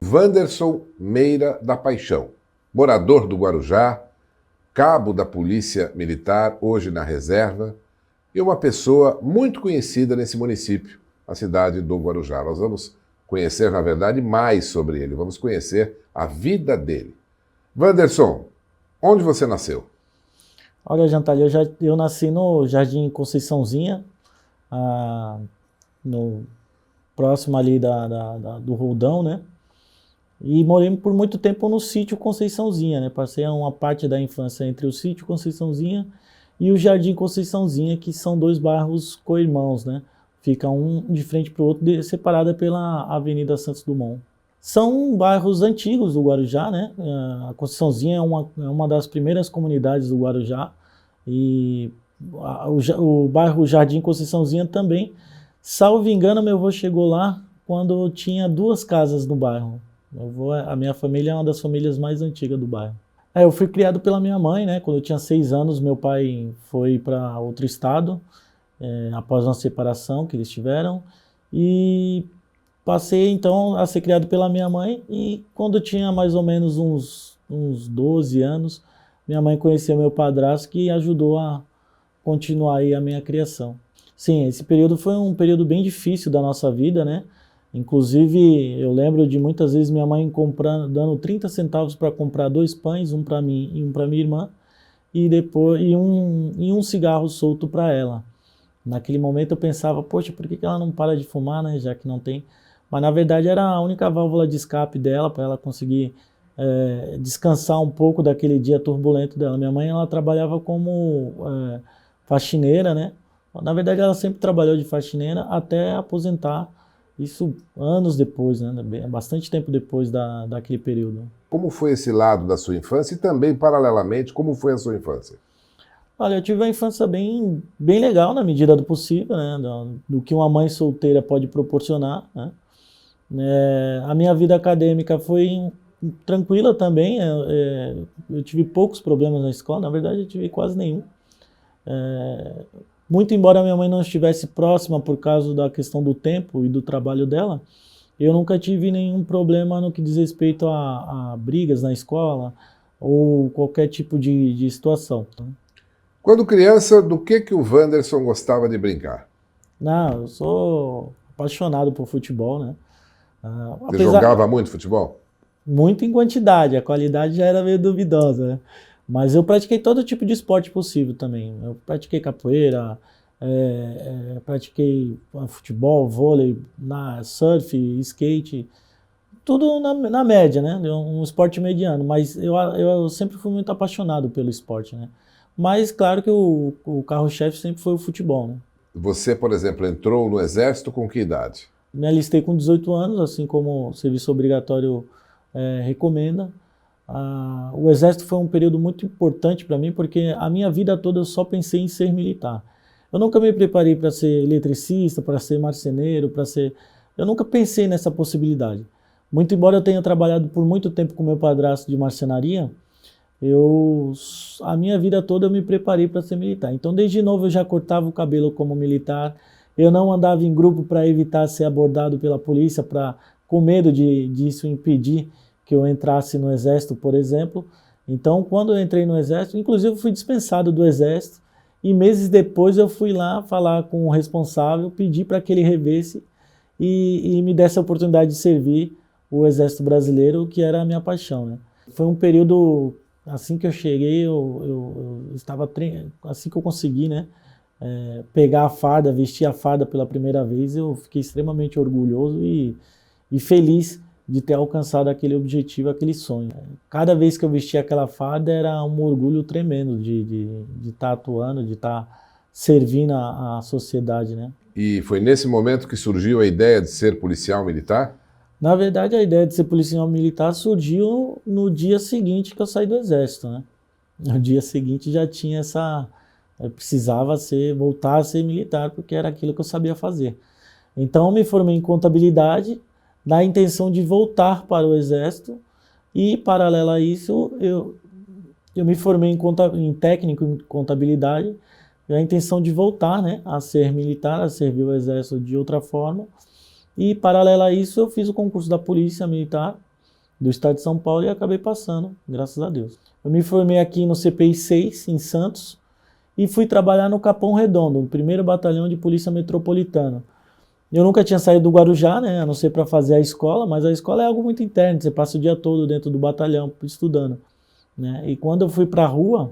Wanderson Meira da Paixão, morador do Guarujá, cabo da Polícia Militar, hoje na reserva, e uma pessoa muito conhecida nesse município, a cidade do Guarujá. Nós vamos conhecer, na verdade, mais sobre ele, vamos conhecer a vida dele. Wanderson, onde você nasceu? Olha, Jantalho, eu nasci no Jardim Conceiçãozinha, próximo ali do Roldão, né? E morei por muito tempo no sítio Conceiçãozinha, né? Passei uma parte da infância entre o sítio Conceiçãozinha e o Jardim Conceiçãozinha, que são dois bairros co-irmãos, né? Fica um de frente para o outro, separada pela Avenida Santos Dumont. São bairros antigos do Guarujá, né? A Conceiçãozinha é uma das primeiras comunidades do Guarujá e o bairro Jardim Conceiçãozinha também. Salvo engano, meu avô chegou lá quando tinha 2 casas no bairro. A minha família é uma das famílias mais antigas do bairro. Eu fui criado pela minha mãe, né? Quando eu tinha 6 anos, meu pai foi para outro estado, após uma separação que eles tiveram, e passei então a ser criado pela minha mãe, e quando eu tinha mais ou menos uns 12 anos, minha mãe conheceu meu padrasto, que ajudou a continuar aí a minha criação. Sim, esse período foi um período bem difícil da nossa vida, né? Inclusive, eu lembro de muitas vezes minha mãe dando 30 centavos para comprar 2 pães, um para mim e um para minha irmã, e um cigarro solto para ela. Naquele momento eu pensava, poxa, por que ela não para de fumar, né, já que não tem? Mas na verdade era a única válvula de escape dela, para ela conseguir descansar um pouco daquele dia turbulento dela. Minha mãe, ela trabalhava como faxineira, né? Na verdade ela sempre trabalhou de faxineira até aposentar. Isso anos depois, né? Bastante tempo depois daquele período. Como foi esse lado da sua infância e também, paralelamente, como foi a sua infância? Olha, eu tive uma infância bem legal na medida do possível, né? Do que uma mãe solteira pode proporcionar, né? A minha vida acadêmica foi tranquila também. Eu tive poucos problemas na escola, na verdade eu tive quase nenhum. Muito embora minha mãe não estivesse próxima por causa da questão do tempo e do trabalho dela, eu nunca tive nenhum problema no que diz respeito a brigas na escola ou qualquer tipo de situação. Quando criança, do que o Wanderson gostava de brincar? Não, eu sou apaixonado por futebol, né? Você jogava muito futebol? Muito em quantidade, a qualidade já era meio duvidosa, né? Mas eu pratiquei todo tipo de esporte possível também. Eu pratiquei capoeira, pratiquei futebol, vôlei, surf, skate, tudo na média, né? Um esporte mediano, mas eu sempre fui muito apaixonado pelo esporte, né? Mas claro que o carro-chefe sempre foi o futebol, né? Você, por exemplo, entrou no Exército com que idade? Me alistei com 18 anos, assim como o serviço obrigatório recomenda. O Exército foi um período muito importante para mim, porque a minha vida toda eu só pensei em ser militar. Eu nunca me preparei para ser eletricista, para ser marceneiro, eu nunca pensei nessa possibilidade. Muito embora eu tenha trabalhado por muito tempo com meu padrasto de marcenaria, a minha vida toda eu me preparei para ser militar. Então desde novo eu já cortava o cabelo como militar, eu não andava em grupo para evitar ser abordado pela polícia, com medo disso impedir que eu entrasse no Exército, por exemplo. Então, quando eu entrei no Exército, inclusive eu fui dispensado do Exército, e meses depois eu fui lá falar com o responsável, pedir para que ele revesse e me desse a oportunidade de servir o Exército Brasileiro, que era a minha paixão, né? Foi um período, assim que eu cheguei, eu estava, assim que eu consegui, né, pegar a farda, vestir a farda pela primeira vez, eu fiquei extremamente orgulhoso e feliz de ter alcançado aquele objetivo, aquele sonho. Cada vez que eu vestia aquela farda era um orgulho tremendo de estar atuando, de estar servindo a sociedade, né? E foi nesse momento que surgiu a ideia de ser policial militar? Na verdade, a ideia de ser policial militar surgiu no dia seguinte que eu saí do Exército, né? No dia seguinte já tinha eu precisava voltar a ser militar, porque era aquilo que eu sabia fazer. Então eu me formei em contabilidade, na intenção de voltar para o Exército, e paralelo a isso eu me formei em técnico em contabilidade, a intenção de voltar, né, a ser militar, a servir o Exército de outra forma, e paralelo a isso eu fiz o concurso da Polícia Militar, do estado de São Paulo e acabei passando, graças a Deus. Eu me formei aqui no CPI 6, em Santos, e fui trabalhar no Capão Redondo, no 1º Batalhão de Polícia Metropolitana. Eu nunca tinha saído do Guarujá, né, a não ser para fazer a escola, mas a escola é algo muito interno, você passa o dia todo dentro do batalhão estudando, né? E quando eu fui para a rua,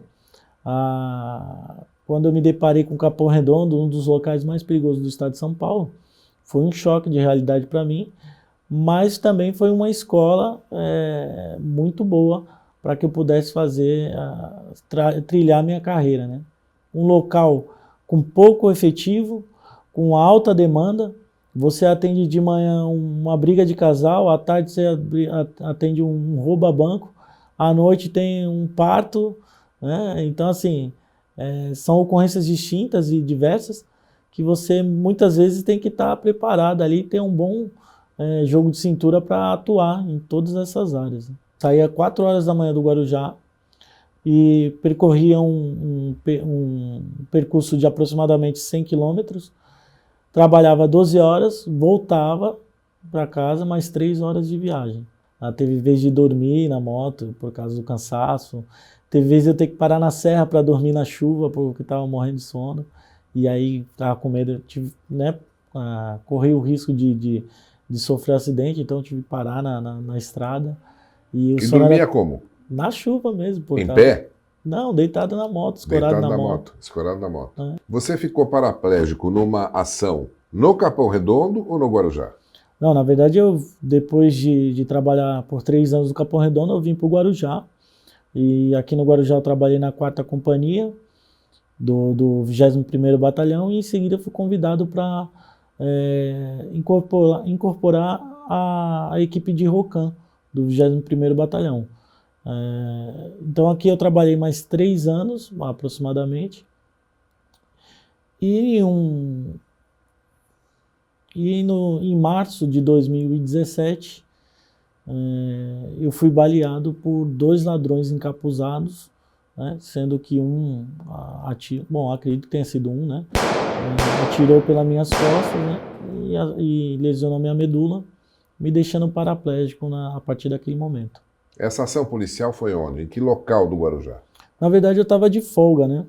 quando eu me deparei com o Capão Redondo, um dos locais mais perigosos do estado de São Paulo, foi um choque de realidade para mim, mas também foi uma escola muito boa para que eu pudesse trilhar minha carreira, né? Um local com pouco efetivo, com alta demanda. Você atende de manhã uma briga de casal, à tarde você atende um roubo a banco, à noite tem um parto, né? Então, assim, são ocorrências distintas e diversas que você muitas vezes tem que estar preparado ali, ter um bom jogo de cintura para atuar em todas essas áreas. Saía 4 horas da manhã do Guarujá e percorria um percurso de aproximadamente 100 quilômetros, trabalhava 12 horas, voltava para casa, mais 3 horas de viagem. Teve vez de dormir na moto por causa do cansaço, teve vez de eu ter que parar na serra para dormir na chuva porque estava morrendo de sono, e aí estava com medo, corri o risco de sofrer acidente, então tive que parar na estrada. E dormia como? Na chuva mesmo. Em pé? Não, deitado na moto, escorado na moto. Escorado na moto. Você ficou paraplégico numa ação no Capão Redondo ou no Guarujá? Não, na verdade, depois de trabalhar por 3 anos no Capão Redondo, eu vim para o Guarujá. E aqui no Guarujá eu trabalhei na 4ª Companhia do 21º Batalhão e em seguida fui convidado para incorporar a equipe de ROCAM do 21º Batalhão. Então aqui eu trabalhei mais 3 anos, aproximadamente, e em março de 2017 eu fui baleado por 2 ladrões encapuzados, né, sendo que acredito que tenha sido né, atirou pelas minhas costas, né, e lesionou minha medula, me deixando paraplégico a partir daquele momento. Essa ação policial foi onde? Em que local do Guarujá? Na verdade, eu estava de folga, né?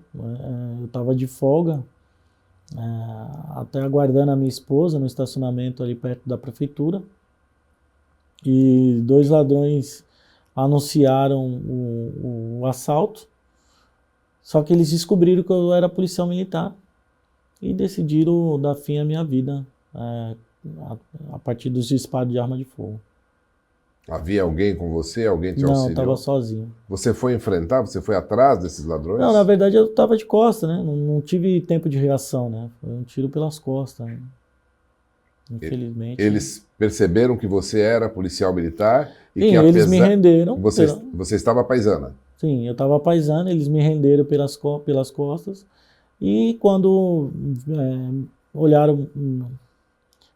Eu estava de folga, até aguardando a minha esposa no estacionamento ali perto da prefeitura. E 2 ladrões anunciaram o assalto, só que eles descobriram que eu era policial militar e decidiram dar fim à minha vida a partir dos disparos de arma de fogo. Havia alguém com você? Alguém te auxiliou? Não, eu estava sozinho. Você foi enfrentar? Você foi atrás desses ladrões? Não, na verdade eu estava de costas, né? Não tive tempo de reação, né? Foi um tiro pelas costas, né? Infelizmente. Eles perceberam que você era policial militar e sim, que apesar... eles me renderam. Você estava paisana? Sim, eu estava paisana, eles me renderam pelas costas e quando olharam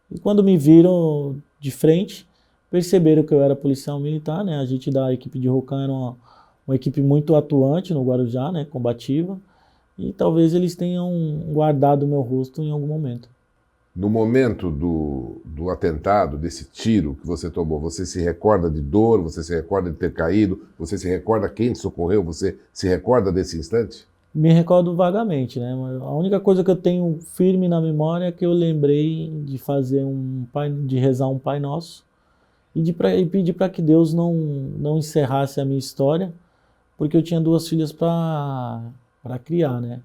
e quando me viram de frente, perceberam que eu era policial militar, né? A gente da equipe de ROCAM era uma equipe muito atuante no Guarujá, né? Combativa, e talvez eles tenham guardado o meu rosto em algum momento. No momento do atentado, desse tiro que você tomou, você se recorda de dor, você se recorda de ter caído, você se recorda quem te socorreu, você se recorda desse instante? Me recordo vagamente, né? A única coisa que eu tenho firme na memória é que eu lembrei de fazer de rezar um Pai Nosso, e pedir para que Deus não encerrasse a minha história, porque eu tinha 2 filhas para criar, né?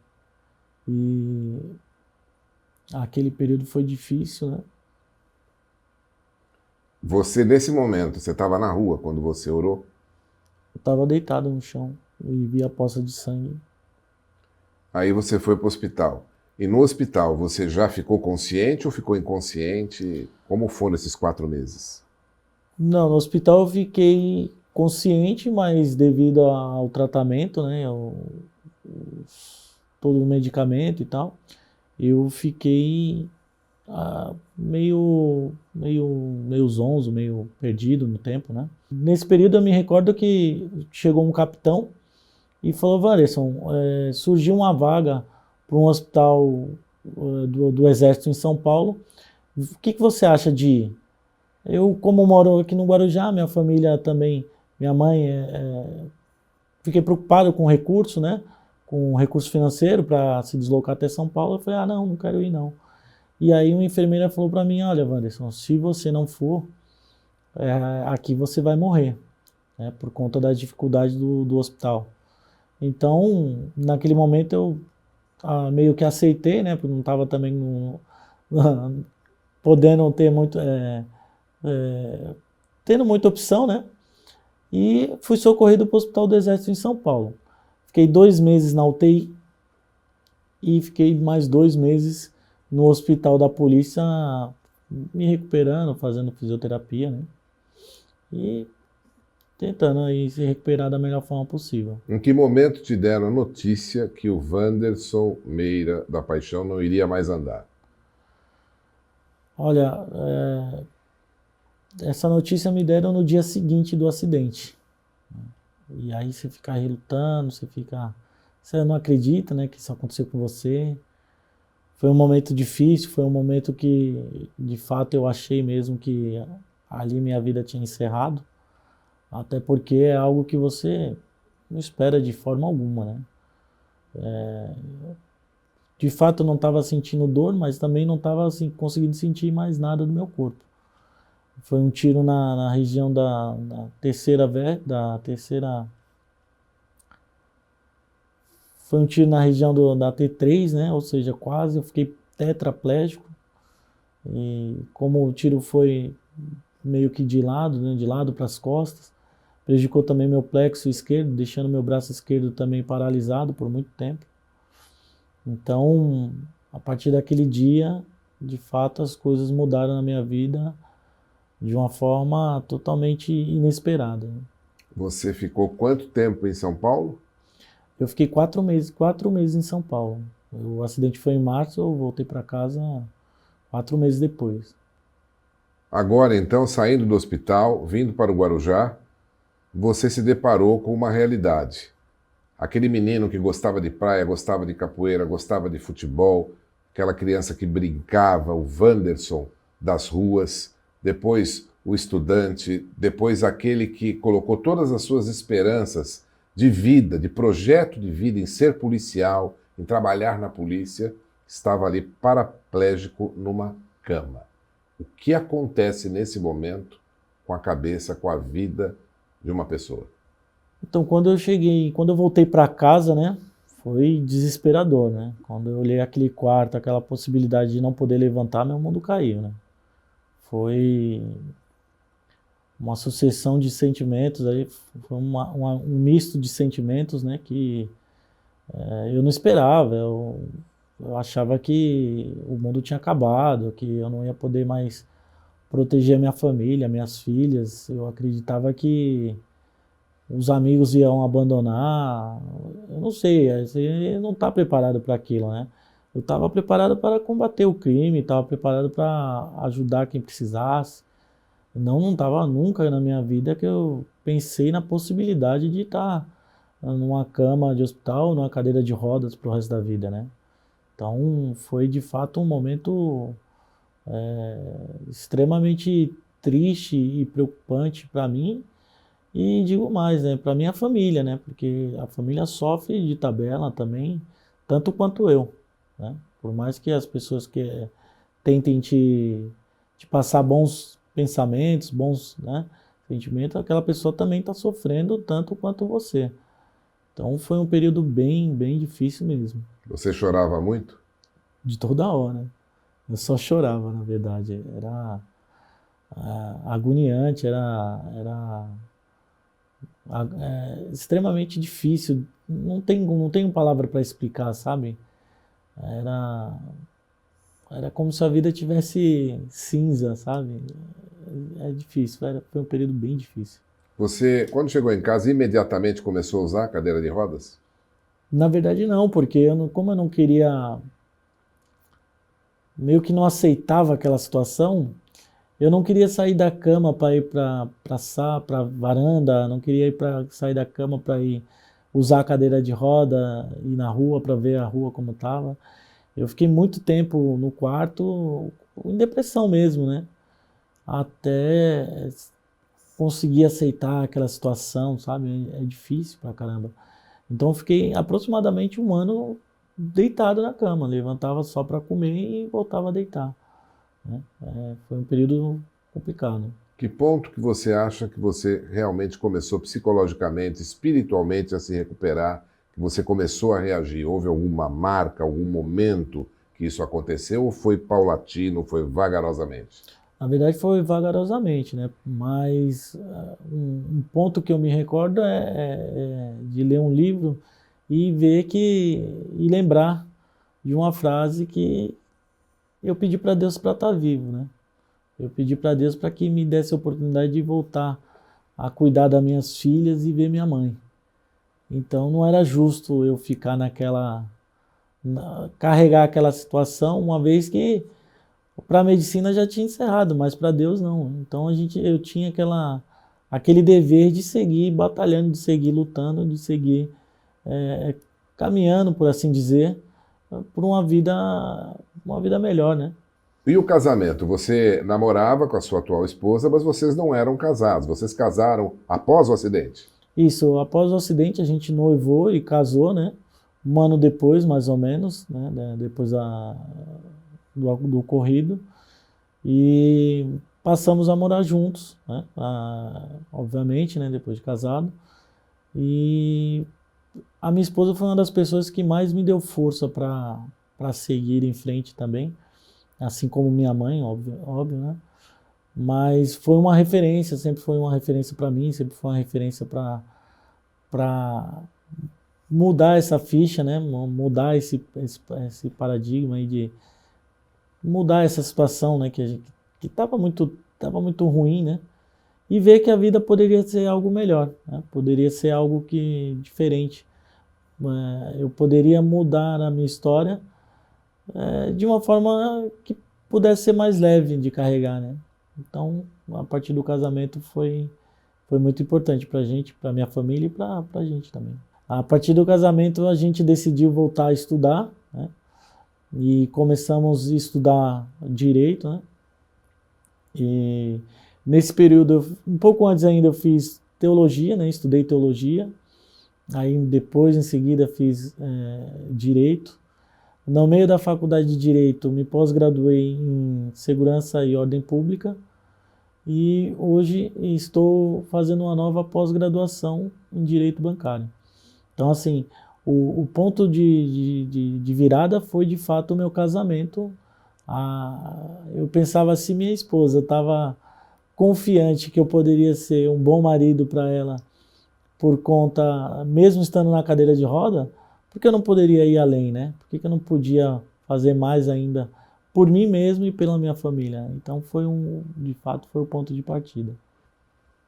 E aquele período foi difícil, né? Você, nesse momento, você estava na rua quando você orou? Eu estava deitado no chão e vi a poça de sangue. Aí você foi para o hospital. E no hospital, você já ficou consciente ou ficou inconsciente? Como foram esses 4 meses? Não, no hospital eu fiquei consciente, mas devido ao tratamento, né, todo o medicamento e tal, eu fiquei meio zonzo, meio perdido no tempo, né. Nesse período eu me recordo que chegou um capitão e falou: Wanderson, surgiu uma vaga para um hospital do Exército em São Paulo, o que você acha de ir? Eu, como moro aqui no Guarujá, minha família também, minha mãe, fiquei preocupado com o recurso, né? Com o recurso financeiro para se deslocar até São Paulo. Eu falei, ah, não quero ir não. E aí uma enfermeira falou para mim, olha, Wanderson, se você não for, aqui você vai morrer, né? Por conta da dificuldade do hospital. Então, naquele momento eu meio que aceitei, né? Porque não estava também podendo ter muito, tendo muita opção, né? E fui socorrido para o Hospital do Exército em São Paulo. Fiquei 2 meses na UTI e fiquei mais 2 meses no Hospital da Polícia me recuperando, fazendo fisioterapia, né? E tentando aí se recuperar da melhor forma possível. Em que momento te deram a notícia que o Wanderson Meira da Paixão não iria mais andar? Olha, essa notícia me deram no dia seguinte do acidente. E aí você fica relutando, você não acredita, né, que isso aconteceu com você. Foi um momento difícil, foi um momento que, de fato, eu achei mesmo que ali minha vida tinha encerrado. Até porque é algo que você não espera de forma alguma, né? De fato, eu não estava sentindo dor, mas também não estava assim, conseguindo sentir mais nada do meu corpo. Foi um tiro na região da terceira. Foi um tiro na região da T3, né? Ou seja, quase eu fiquei tetraplégico. E como o tiro foi meio que de lado, né? De lado para as costas, prejudicou também meu plexo esquerdo, deixando meu braço esquerdo também paralisado por muito tempo. Então, a partir daquele dia, de fato, as coisas mudaram na minha vida de uma forma totalmente inesperada. Você ficou quanto tempo em São Paulo? Eu fiquei 4 meses em São Paulo. O acidente foi em março, eu voltei para casa 4 meses depois. Agora, então, saindo do hospital, vindo para o Guarujá, você se deparou com uma realidade. Aquele menino que gostava de praia, gostava de capoeira, gostava de futebol, aquela criança que brincava, o Wanderson das ruas, depois o estudante, depois aquele que colocou todas as suas esperanças de vida, de projeto de vida em ser policial, em trabalhar na polícia, estava ali paraplégico numa cama. O que acontece nesse momento com a cabeça, com a vida de uma pessoa? Então, quando eu voltei para casa, né, foi desesperador, né? Quando eu olhei aquele quarto, aquela possibilidade de não poder levantar, meu mundo caiu, né? Foi uma sucessão de sentimentos aí, foi um misto de sentimentos, né, que eu não esperava. Eu achava que o mundo tinha acabado, que eu não ia poder mais proteger a minha família, minhas filhas. Eu acreditava que os amigos iam abandonar. Eu não sei, você não está preparado para aquilo, né? Eu estava preparado para combater o crime, estava preparado para ajudar quem precisasse. Não estava nunca na minha vida que eu pensei na possibilidade de estar numa cama de hospital, numa cadeira de rodas para o resto da vida, né? Então foi de fato um momento extremamente triste e preocupante para mim e digo mais, né, para minha família, né? Porque a família sofre de tabela também, tanto quanto eu, né? Por mais que as pessoas que tentem te passar bons pensamentos, bons, né, sentimentos, aquela pessoa também está sofrendo tanto quanto você. Então foi um período bem difícil mesmo. Você chorava muito? De toda hora. Eu só chorava, na verdade. Era agoniante, era extremamente difícil. Não tenho palavra para explicar, sabe? Era como se a vida tivesse cinza, sabe? É difícil, foi um período bem difícil. Você, quando chegou em casa, imediatamente começou a usar a cadeira de rodas? Na verdade não, porque como eu não queria, meio que não aceitava aquela situação, eu não queria sair da cama para ir para varanda, não queria sair da cama para ir usar a cadeira de roda, ir na rua para ver a rua como estava. Eu fiquei muito tempo no quarto, em depressão mesmo, né? até conseguir aceitar aquela situação, sabe? É difícil pra caramba. Então eu fiquei aproximadamente 1 ano deitado na cama, levantava só para comer e voltava a deitar, né? Foi um período complicado. Que ponto que você acha que você realmente começou psicologicamente, espiritualmente a se recuperar, que você começou a reagir? Houve alguma marca, algum momento que isso aconteceu ou foi paulatino, foi vagarosamente? Na verdade foi vagarosamente, né? Mas um ponto que eu me recordo é de ler um livro e ver e lembrar de uma frase que eu pedi para Deus para estar vivo, né? Eu pedi para Deus para que me desse a oportunidade de voltar a cuidar das minhas filhas e ver minha mãe. Então não era justo eu ficar carregar aquela situação, uma vez que para a medicina já tinha encerrado, mas para Deus não. Então eu tinha aquele dever de seguir batalhando, de seguir lutando, de seguir caminhando, por assim dizer, por uma vida melhor, né? E o casamento? Você namorava com a sua atual esposa, mas vocês não eram casados. Vocês casaram após o acidente? Isso, após o acidente a gente noivou e casou, né? 1 ano depois, mais ou menos, né? Depois do ocorrido. E passamos a morar juntos, né? Obviamente, né? Depois de casado. E a minha esposa foi uma das pessoas que mais me deu força para seguir em frente também. Assim como minha mãe, óbvio, né? Mas foi uma referência, sempre foi uma referência para mim, sempre foi uma referência para mudar essa ficha, né? Mudar esse paradigma aí de mudar essa situação, né? Que estava muito ruim, né? E ver que a vida poderia ser algo melhor, né? Poderia ser algo diferente. Eu poderia mudar a minha história de uma forma que pudesse ser mais leve de carregar, né? Então, a partir do casamento foi muito importante pra gente, pra minha família e pra gente também. A partir do casamento a gente decidiu voltar a estudar, né? E começamos a estudar direito, né? E nesse período, um pouco antes ainda, eu fiz teologia, né? Estudei teologia. Aí depois, em seguida, fiz direito. No meio da faculdade de Direito, me pós-graduei em Segurança e Ordem Pública e hoje estou fazendo uma nova pós-graduação em Direito Bancário. Então, assim, o ponto de virada foi, de fato, o meu casamento. Eu pensava assim, minha esposa estava confiante que eu poderia ser um bom marido para ela por conta, mesmo estando na cadeira de roda, por que eu não poderia ir além, né? Por que eu não podia fazer mais ainda por mim mesmo e pela minha família? Então de fato, foi o ponto de partida.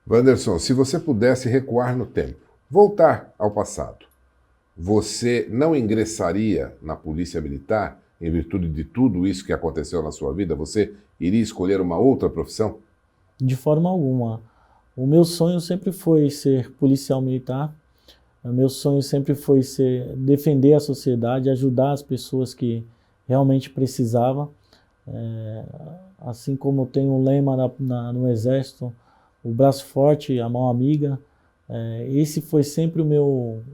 Wanderson, se você pudesse recuar no tempo, voltar ao passado, você não ingressaria na Polícia Militar em virtude de tudo isso que aconteceu na sua vida? Você iria escolher uma outra profissão? De forma alguma. O meu sonho sempre foi ser policial militar. O meu sonho sempre foi defender a sociedade, ajudar as pessoas que realmente precisavam. Assim como tem um lema no Exército, o braço forte, a mão amiga. Esse foi sempre o meu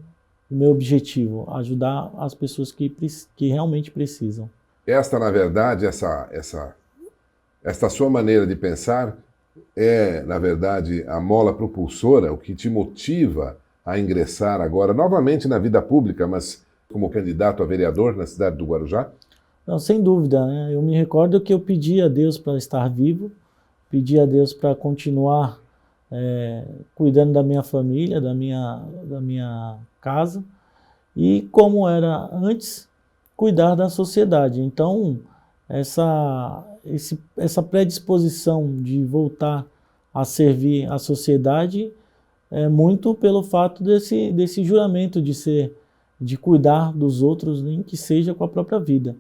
objetivo, ajudar as pessoas que realmente precisam. Esta, na verdade, esta sua maneira de pensar é, na verdade, a mola propulsora, o que te motiva a ingressar agora novamente na vida pública, mas como candidato a vereador na cidade do Guarujá? Não, sem dúvida, né? Eu me recordo que eu pedi a Deus para estar vivo, pedi a Deus para continuar cuidando da minha família, da minha casa, e como era antes, cuidar da sociedade. Então, essa predisposição de voltar a servir a sociedade é muito pelo fato desse juramento de cuidar dos outros, nem que seja com a própria vida.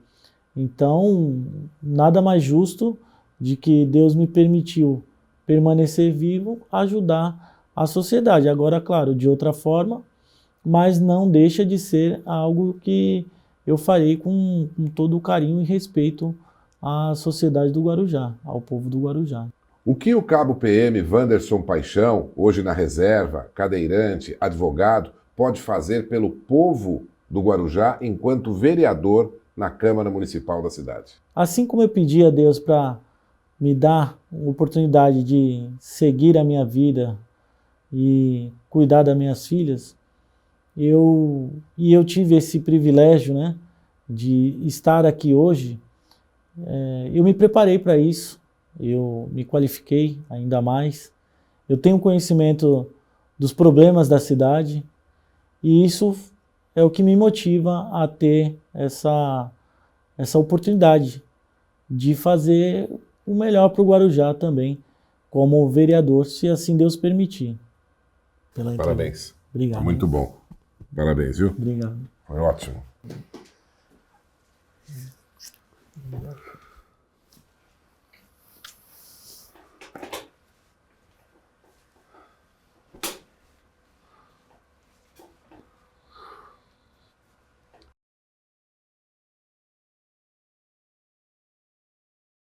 Então, nada mais justo de que Deus me permitiu permanecer vivo, ajudar a sociedade. Agora, claro, de outra forma, mas não deixa de ser algo que eu farei com todo o carinho e respeito à sociedade do Guarujá, ao povo do Guarujá. O que o cabo PM Wanderson Paixão, hoje na reserva, cadeirante, advogado, pode fazer pelo povo do Guarujá enquanto vereador na Câmara Municipal da cidade? Assim como eu pedi a Deus para me dar a oportunidade de seguir a minha vida e cuidar das minhas filhas, eu tive esse privilégio, né, de estar aqui hoje. Eu me preparei para isso, eu me qualifiquei ainda mais, eu tenho conhecimento dos problemas da cidade e isso é o que me motiva a ter essa oportunidade de fazer o melhor para o Guarujá também, como vereador, se assim Deus permitir. Parabéns. Obrigado. Muito bom. Parabéns, viu? Obrigado. Foi ótimo.